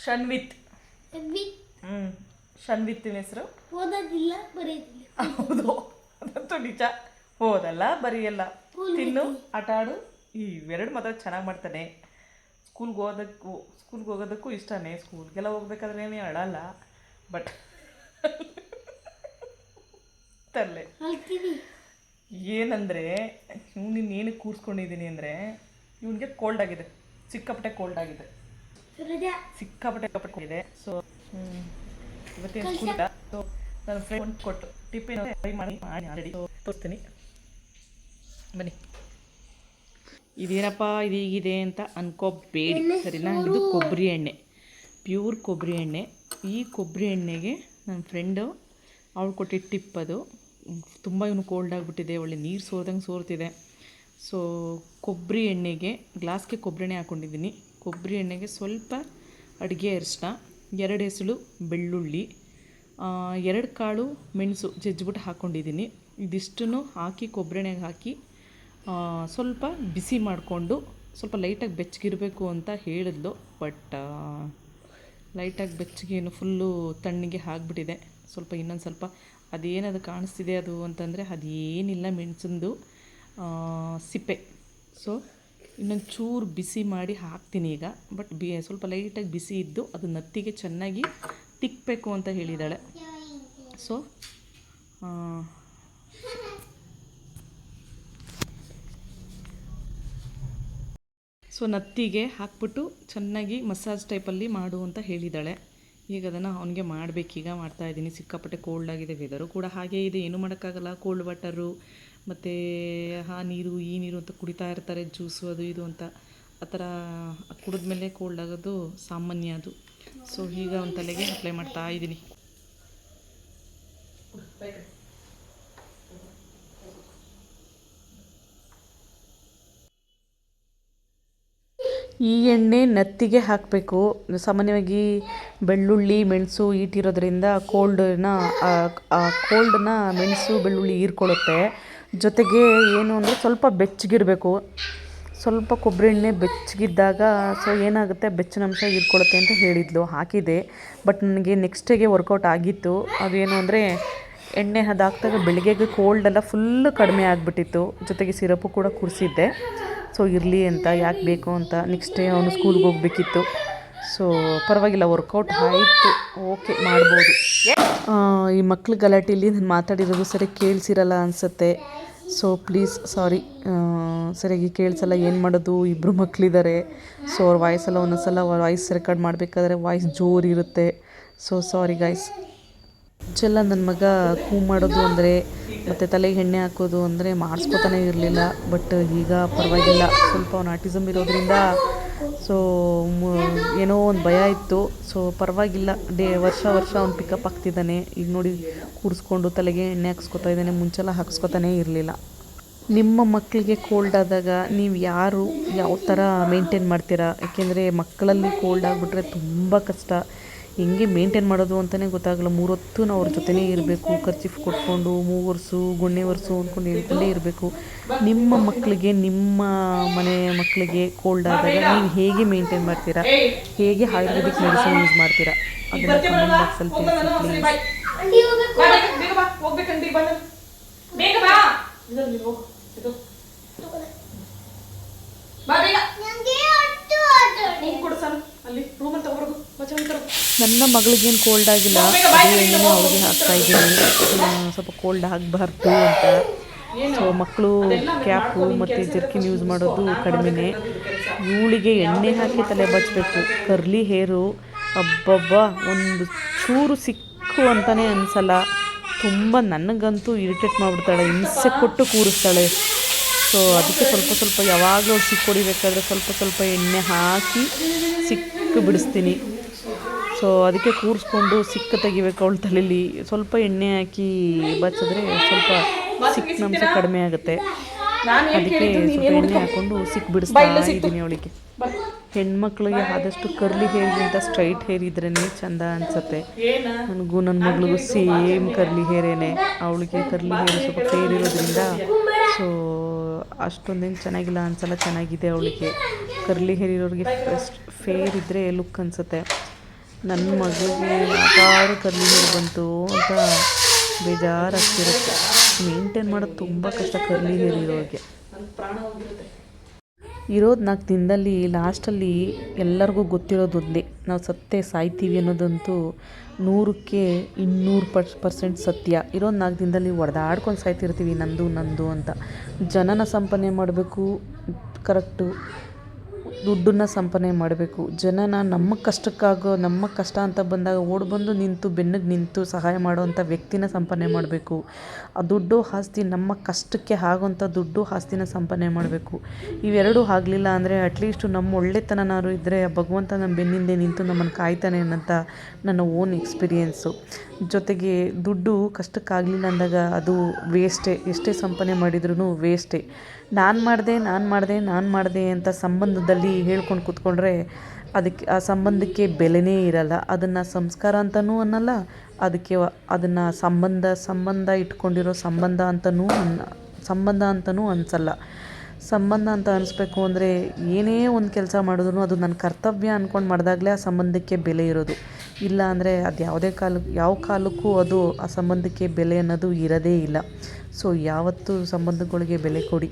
ಶನ್ವಿತ್. ಹ್ಞೂ ಶನ್ವಿತ್ತಿನ ಹೆಸರು. ಓದೋದಿಲ್ಲ ಬರೆಯೋದಿಲ್ಲ. ಹೌದು ಅದಂತೂ ನಿಜ. ಓದಲ್ಲ ಬರೆಯಲ್ಲ, ತಿನ್ನು ಆಟ ಆಡು, ಇವೆರಡು ಮಾತ್ರ ಚೆನ್ನಾಗಿ ಮಾಡ್ತಾನೆ. ಸ್ಕೂಲ್ಗೆ ಹೋಗೋದಕ್ಕೂ ಇಷ್ಟನೇ. ಸ್ಕೂಲ್ಗೆಲ್ಲ ಹೋಗ್ಬೇಕಾದ್ರೆ ಅಳಲ್ಲ. ಬಟ್ ತರಲೆ ಏನಂದರೆ ಇವನಿನ್ನ ಏನಕ್ಕೆ ಕೂರಿಸ್ಕೊಂಡಿದ್ದೀನಿ ಅಂದರೆ ಇವನಿಗೆ ಕೋಲ್ಡ್ ಆಗಿದೆ, ಸಿಕ್ಕಾಪಟ್ಟೆ ಕೋಲ್ಡ್ ಆಗಿದೆ, ಸಿಕ್ಕಾಪಟ್ಟೆ ಇದೆ. ಸೊ ಇವತ್ತೇನು ಸ್ಕೂಲ್ ಇಲ್ಲ. ಸೊ ನನ್ನ ಫ್ರೆಂಡ್ ಕೊಟ್ಟು ಟಿಫಿನ್ ಟ್ರೈ ಮಾಡಿ ಆಲ್ರೆಡಿ ತೋರಿಸ್ತೀನಿ ಬನ್ನಿ. ಇದೇನಪ್ಪ ಇದು ಹೀಗಿದೆ ಅಂತ ಅನ್ಕೋಬೇಡಿ, ಸರಿನಾ? ಇದು ಕೊಬ್ಬರಿ ಎಣ್ಣೆ, ಪ್ಯೂರ್ ಕೊಬ್ಬರಿ ಎಣ್ಣೆ. ಈ ಕೊಬ್ಬರಿ ಎಣ್ಣೆಗೆ ನನ್ನ ಫ್ರೆಂಡು ಅವಳು ಕೊಟ್ಟಿದ್ದ ಟಿಪ್ ಅದು. ತುಂಬ ಇವನು ಕೋಲ್ಡ್ ಆಗಿಬಿಟ್ಟಿದೆ, ಒಳ್ಳೆ ನೀರು ಸೋರ್ದಂಗೆ ಸೋರ್ತಿದೆ. ಸೊ ಕೊಬ್ಬರಿ ಎಣ್ಣೆಗೆ ಗ್ಲಾಸ್ಗೆ ಕೊಬ್ಬರಿ ಎಣ್ಣೆ ಹಾಕ್ಕೊಂಡಿದ್ದೀನಿ. ಕೊಬ್ಬರಿ ಎಣ್ಣೆಗೆ ಸ್ವಲ್ಪ ಅಡುಗೆ ಅರಿಶಿನ, 2 ಎಸಳು ಬೆಳ್ಳುಳ್ಳಿ, 2 ಕಾಳು ಮೆಣಸು ಜಜ್ಜಿಬಿಟ್ಟು ಹಾಕ್ಕೊಂಡಿದ್ದೀನಿ. ಇದಿಷ್ಟನ್ನು ಹಾಕಿ ಕೊಬ್ಬರಿ ಎಣ್ಣೆಗೆ ಹಾಕಿ ಸ್ವಲ್ಪ ಬಿಸಿ ಮಾಡಿಕೊಂಡು, ಸ್ವಲ್ಪ ಲೈಟಾಗಿ ಬೆಚ್ಚಗಿರಬೇಕು ಅಂತ ಹೇಳಿದ್ಲು. ಬಟ್ ಲೈಟಾಗಿ ಬೆಚ್ಚಗೇನು ಫುಲ್ಲು ತಣ್ಣಗೆ ಆಗಿಬಿಟ್ಟಿದೆ. ಸ್ವಲ್ಪ ಇನ್ನೊಂದು ಸ್ವಲ್ಪ ಅದೇನದು ಕಾಣಿಸ್ತಿದೆ ಅದು ಅಂತಂದರೆ ಅದೇನಿಲ್ಲ, ಮೆಣಸಿಂದು ಸಿಪ್ಪೆ. ಸೊ ಇನ್ನೊಂದು ಚೂರು ಬಿಸಿ ಮಾಡಿ ಹಾಕ್ತೀನಿ ಈಗ. ಬಟ್ ಸ್ವಲ್ಪ ಲೈಟಾಗಿ ಬಿಸಿ ಇದ್ದು ಅದು ನತ್ತಿಗೆ ಚೆನ್ನಾಗಿ ತಿಕ್ಕಬೇಕು ಅಂತ ಹೇಳಿದ್ದಾಳೆ. ಸೊ ನತ್ತಿಗೆ ಹಾಕ್ಬಿಟ್ಟು ಚೆನ್ನಾಗಿ ಮಸಾಜ್ ಟೈಪಲ್ಲಿ ಮಾಡು ಅಂತ ಹೇಳಿದ್ದಾಳೆ. ಈಗ ಅದನ್ನು ಅವನಿಗೆ ಮಾಡಬೇಕೀಗ, ಮಾಡ್ತಾಯಿದ್ದೀನಿ. ಸಿಕ್ಕಾಪಟ್ಟೆ ಕೋಲ್ಡ್ ಆಗಿದೆ, ವೆದರು ಕೂಡ ಹಾಗೇ ಇದೆ, ಏನೂ ಮಾಡೋಕ್ಕಾಗಲ್ಲ. ಕೋಲ್ಡ್ ವಾಟರು ಮತ್ತು ಆ ನೀರು ಈ ನೀರು ಅಂತ ಕುಡಿತಾ ಇರ್ತಾರೆ, ಜ್ಯೂಸು ಅದು ಇದು ಅಂತ. ಆ ಥರ ಕುಡಿದ್ಮೇಲೆ ಕೋಲ್ಡ್ ಆಗೋದು ಸಾಮಾನ್ಯ ಅದು. ಸೊ ಈಗ ಒಂದು ತಲೆಗೆ ಅಪ್ಲೈ ಮಾಡ್ತಾ ಇದ್ದೀನಿ. ಈ ಎಣ್ಣೆ ನತ್ತಿಗೆ ಹಾಕಬೇಕು. ಸಾಮಾನ್ಯವಾಗಿ ಬೆಳ್ಳುಳ್ಳಿ ಮೆಣಸು ಈಟಿರೋದ್ರಿಂದ ಕೋಲ್ಡನ್ನ ಮೆಣಸು ಬೆಳ್ಳುಳ್ಳಿ ಹೀರ್ಕೊಳ್ಳುತ್ತೆ. ಜೊತೆಗೆ ಏನು ಅಂದರೆ ಸ್ವಲ್ಪ ಬೆಚ್ಚಗಿರಬೇಕು. ಸ್ವಲ್ಪ ಕೊಬ್ಬರಿ ಎಣ್ಣೆ ಬೆಚ್ಚಗಿದ್ದಾಗ ಸೊ ಏನಾಗುತ್ತೆ, ಬೆಚ್ಚನಂಶ ಹೀರ್ಕೊಳ್ಳುತ್ತೆ ಅಂತ ಹೇಳಿದ್ಲು. ಹಾಕಿದೆ, ಬಟ್ ನನಗೆ ನೆಕ್ಸ್ಟ್ ಡೇಗೆ ವರ್ಕೌಟ್ ಆಗಿತ್ತು. ಅದೇನು ಅಂದರೆ ಎಣ್ಣೆ ಅದಾಕ್ದಾಗ ಬೆಳಗ್ಗೆಗೆ ಕೋಲ್ಡೆಲ್ಲ ಫುಲ್ಲು ಕಡಿಮೆ ಆಗಿಬಿಟ್ಟಿತ್ತು. ಜೊತೆಗೆ ಸಿರಪು ಕೂಡ ಕುಡಿಸಿದ್ದೆ. ಸೊ ಇರಲಿ ಅಂತ, ಯಾಕೆ ಬೇಕು ಅಂತ. ನೆಕ್ಸ್ಟ್ ಡೇ ಅವನು ಸ್ಕೂಲ್ಗೆ ಹೋಗಬೇಕಿತ್ತು. ಸೊ ಪರವಾಗಿಲ್ಲ, ವರ್ಕೌಟ್ ಆಯಿತು, ಓಕೆ ಮಾಡ್ಬೋದು. ಈ ಮಕ್ಳ ಗಲಾಟೆಯಲ್ಲಿ ನಾನು ಮಾತಾಡಿರೋದು ಸರಿಯಾಗಿ ಕೇಳಿಸಿರಲ್ಲ ಅನಿಸುತ್ತೆ. ಸೊ ಪ್ಲೀಸ್ ಸಾರಿ, ಸರಿಯಾಗಿ ಕೇಳಿಸಲ್ಲ. ಏನು ಮಾಡೋದು, ಇಬ್ಬರು ಮಕ್ಕಳಿದ್ದಾರೆ. ಸೊ ಅವ್ರ ವಾಯ್ಸೆಲ್ಲ ಒಂದೊಂದ್ಸಲ ವಾಯ್ಸ್ ರೆಕಾರ್ಡ್ ಮಾಡಬೇಕಾದ್ರೆ ವಾಯ್ಸ್ ಜೋರಿರುತ್ತೆ. So sorry guys. ಮುಂಚೆಲ್ಲ ನನ್ನ ಮಗ ಮಾಡೋದು ಅಂದರೆ ಮತ್ತು ತಲೆಗೆ ಎಣ್ಣೆ ಹಾಕೋದು ಅಂದರೆ ಮಾಡಿಸ್ಕೊತಾನೆ ಇರಲಿಲ್ಲ. ಬಟ್ ಈಗ ಪರವಾಗಿಲ್ಲ, ಸ್ವಲ್ಪ ಅವ್ನು ಆಟಿಸಮ್ ಇರೋದ್ರಿಂದ ಸೊ ಏನೋ ಒಂದು ಭಯ ಇತ್ತು. ಸೊ ಪರವಾಗಿಲ್ಲ, ವರ್ಷ ಅವ್ನು ಪಿಕಪ್ ಆಗ್ತಿದ್ದಾನೆ. ಈಗ ನೋಡಿ ಕೂರಿಸ್ಕೊಂಡು ತಲೆಗೆ ಎಣ್ಣೆ ಹಾಕ್ಸ್ಕೊತಾ ಇದ್ದಾನೆ. ಮುಂಚೆಲ್ಲ ಹಾಕ್ಸ್ಕೊತಾನೇ ಇರಲಿಲ್ಲ. ನಿಮ್ಮ ಮಕ್ಕಳಿಗೆ ಕೋಲ್ಡ್ ಆದಾಗ ನೀವು ಯಾವ ಥರ ಮೇಂಟೈನ್ ಮಾಡ್ತೀರಾ? ಏಕೆಂದರೆ ಮಕ್ಕಳಲ್ಲಿ ಕೋಲ್ಡ್ ಆಗಿಬಿಟ್ರೆ ತುಂಬ ಕಷ್ಟ. ಹೆಂಗೆ ಮೇಂಟೈನ್ ಮಾಡೋದು ಅಂತಲೇ ಗೊತ್ತಾಗಲ್ಲ. 3 ಹೊತ್ತು ನಾವು ಅವ್ರ ಜೊತೆನೇ ಇರಬೇಕು. ಕರ್ಚಿಫ್ ಕೊಟ್ಕೊಂಡು 3 ವರ್ಷ ಗೊಣ್ಣೆ ವರ್ಷ ಅಂದ್ಕೊಂಡು ಹೇಳ್ಕೊಂಡೇ ಇರಬೇಕು. ನಿಮ್ಮ ಮಕ್ಕಳಿಗೆ, ನಿಮ್ಮ ಮನೆ ಮಕ್ಕಳಿಗೆ ಕೋಲ್ಡ್ ಆದಾಗ ನೀವು ಹೇಗೆ ಮೇಂಟೈನ್ ಮಾಡ್ತೀರಾ? ಹೇಗೆ ಆಯುರ್ವೇದಿಕ್ ಮೆಡಿಸಿನ್ ಯೂಸ್ ಮಾಡ್ತೀರಾ? ಅದನ್ನು ಕಮೆಂಟ್ ಬಾಕ್ಸಲ್ಲಿ ತಿಳಿಸಿ ನನ್ನ ಮಗಳಿಗೇನು ಕೋಲ್ಡ್ ಆಗಿಲ್ಲ, ಅದೇ ಎಣ್ಣೆನೇ ಅವ್ರಿಗೆ ಹಾಕ್ತಾ ಇದ್ದೀನಿ, ಸ್ವಲ್ಪ ಕೋಲ್ಡ್ ಆಗಬಾರ್ದು ಅಂತ. ಸೊ ಮಕ್ಕಳು ಕ್ಯಾಪು ಮತ್ತು ಜರ್ಕಿನ್ ಯೂಸ್ ಮಾಡೋದು ಕಡಿಮೆನೇ. ಇವಳಿಗೆ ಎಣ್ಣೆ ಹಾಕಿ ತಲೆ ಬಚ್ಚಬೇಕು. ಕರ್ಲಿ ಹೇರು ಅಬ್ಬಬ್ಬ ಒಂದು ಚೂರು ಸಿಕ್ಕು ಅಂತಲೇ ಅನಿಸಲ್ಲ. ತುಂಬ ನನಗಂತೂ ಇರಿಟೇಟ್ ಮಾಡಿಬಿಡ್ತಾಳೆ, ಹಿಂಸೆ ಕೊಟ್ಟು ಕೂರಿಸ್ತಾಳೆ. ಸೊ ಅದಕ್ಕೆ ಸ್ವಲ್ಪ ಯಾವಾಗಲೂ ಸಿಕ್ಕು ಹೊಡಿಬೇಕಾದ್ರೆ ಸ್ವಲ್ಪ ಎಣ್ಣೆ ಹಾಕಿ ಸಿಕ್ಕು ಬಿಡಿಸ್ತೀನಿ. ಸೊ ಅದಕ್ಕೆ ಕೂರಿಸ್ಕೊಂಡು ಸಿಕ್ಕ ತೆಗಿಬೇಕು ಅವಳ ತಲೆಯಲ್ಲಿ. ಸ್ವಲ್ಪ ಎಣ್ಣೆ ಹಾಕಿ ಬಚ್ಚಿದ್ರೆ ಸ್ವಲ್ಪ ಸಿಕ್ಕಿನಂಶ ಕಡಿಮೆ ಆಗುತ್ತೆ. ಅದಕ್ಕೆ ಸ್ವಲ್ಪ ಎಣ್ಣೆ ಹಾಕ್ಕೊಂಡು ಸಿಕ್ಕು ಬಿಡಿಸ್ತಾ ಇದ್ದೀನಿ ಅವಳಿಗೆ. ಹೆಣ್ಮಕ್ಳಿಗೆ ಆದಷ್ಟು ಕರ್ಲಿ ಹೇರ್ಗಿಂತ ಸ್ಟ್ರೈಟ್ ಹೇರ್ ಇದ್ರೇ ಚೆಂದ ಅನಿಸುತ್ತೆ. ನನಗೂ ನನ್ನ ಮಗಳಿಗೂ ಸೇಮ್ ಕರ್ಲಿ ಹೇರೇನೆ. ಅವಳಿಗೆ ಕರ್ಲಿ ಹೇರ್ ಸ್ವಲ್ಪ ಫೇರ್ ಇರೋದ್ರಿಂದ ಸೊ ಅಷ್ಟೊಂದೇನು ಚೆನ್ನಾಗಿಲ್ಲ ಅನ್ಸಲ್ಲ, ಚೆನ್ನಾಗಿದೆ ಅವಳಿಗೆ. ಕರ್ಲಿ ಹೇರ್ ಇರೋರಿಗೆ ಫೇರ್ ಇದ್ದರೆ ಲುಕ್ ಅನಿಸುತ್ತೆ. ನನ್ನ ಮಗಳಿಗೆ ಯಾಕಾದ್ರೂ ಕರ್ಲಿ ಹೇರ್ ಬಂತು ಅಂತ ಬೇಜಾರಾಗ್ತಿರುತ್ತೆ. ಮೇಂಟೈನ್ ಮಾಡೋದು ತುಂಬ ಕಷ್ಟ ಕರ್ಲಿ ಹೇರ್ ಇರೋರಿಗೆ. ಇರೋದು 4 ದಿನದಲ್ಲಿ ಲಾಸ್ಟಲ್ಲಿ ಎಲ್ಲರಿಗೂ ಗೊತ್ತಿರೋದು ಒಂದೇ, ನಾವು ಸತ್ತೇ ಸಾಯ್ತೀವಿ ಅನ್ನೋದಂತೂ 100ಕ್ಕೆ 200% ಸತ್ಯ. ಇರೋದು 4 ದಿನದಲ್ಲಿ ಹೊಡೆದಾಡ್ಕೊಂಡು ಸಾಯ್ತಿರ್ತೀವಿ ನಂದು ಅಂತ. ಜನನ ಸಂಪಾದನೆ ಮಾಡಬೇಕು, ಕರೆಕ್ಟು. ದುಡ್ಡನ್ನು ಸಂಪಾದನೆ ಮಾಡಬೇಕು. ಜನನ ನಮ್ಮ ಕಷ್ಟ ಅಂತ ಬಂದಾಗ ಓಡ್ಬಂದು ನಿಂತು ಬೆನ್ನಿಗೆ ನಿಂತು ಸಹಾಯ ಮಾಡೋವಂಥ ವ್ಯಕ್ತಿನ ಸಂಪಾದನೆ ಮಾಡಬೇಕು. ಆ ದುಡ್ಡು ಆಸ್ತಿ ನಮ್ಮ ಕಷ್ಟಕ್ಕೆ ಆಗೋಂಥ ದುಡ್ಡು ಆಸ್ತಿನ ಸಂಪಾದನೆ ಮಾಡಬೇಕು. ಇವೆರಡೂ ಆಗಲಿಲ್ಲ ಅಂದರೆ ಅಟ್ಲೀಸ್ಟು ನಮ್ಮ ಒಳ್ಳೆತನನಾದ್ರು ಇದ್ದರೆ ಭಗವಂತ ನಮ್ಮ ಬೆನ್ನಿಂದೆ ನಿಂತು ನಮ್ಮನ್ನು ಕಾಯ್ತಾನೆ ಅನ್ನೋಂಥ ನನ್ನ ಓನ್ ಎಕ್ಸ್ಪೀರಿಯೆನ್ಸು. ಜೊತೆಗೆ ದುಡ್ಡು ಕಷ್ಟಕ್ಕಾಗಲಿಲ್ಲ ಅಂದಾಗ ಅದು ವೇಸ್ಟೇ. ಎಷ್ಟೇ ಸಂಪಾದನೆ ಮಾಡಿದ್ರೂ ವೇಸ್ಟೇ. ನಾನು ಮಾಡಿದೆ ಅಂತ ಸಂಬಂಧದಲ್ಲಿ ಹೇಳ್ಕೊಂಡು ಕೂತ್ಕೊಂಡ್ರೆ ಅದಕ್ಕೆ ಆ ಸಂಬಂಧಕ್ಕೆ ಬೆಲೆನೇ ಇರಲ್ಲ. ಅದನ್ನು ಸಂಸ್ಕಾರ ಅಂತಲೂ ಅನ್ನಲ್ಲ, ಅದನ್ನು ಸಂಬಂಧ ಇಟ್ಕೊಂಡಿರೋ ಸಂಬಂಧ ಅಂತಲೂ ಅನಿಸಲ್ಲ. ಸಂಬಂಧ ಅಂತ ಅನಿಸ್ಬೇಕು ಅಂದರೆ ಏನೇ ಒಂದು ಕೆಲಸ ಮಾಡಿದ್ರು ಅದು ನನ್ನ ಕರ್ತವ್ಯ ಅಂದ್ಕೊಂಡು ಮಾಡಿದಾಗಲೇ ಆ ಸಂಬಂಧಕ್ಕೆ ಬೆಲೆ ಇರೋದು. ಇಲ್ಲ ಅಂದರೆ ಅದು ಯಾವ ಕಾಲಕ್ಕೂ ಅದು ಆ ಸಂಬಂಧಕ್ಕೆ ಬೆಲೆ ಅನ್ನೋದು ಇರೋದೇ ಇಲ್ಲ. ಸೊ ಯಾವತ್ತೂ ಸಂಬಂಧಗಳಿಗೆ ಬೆಲೆ ಕೊಡಿ.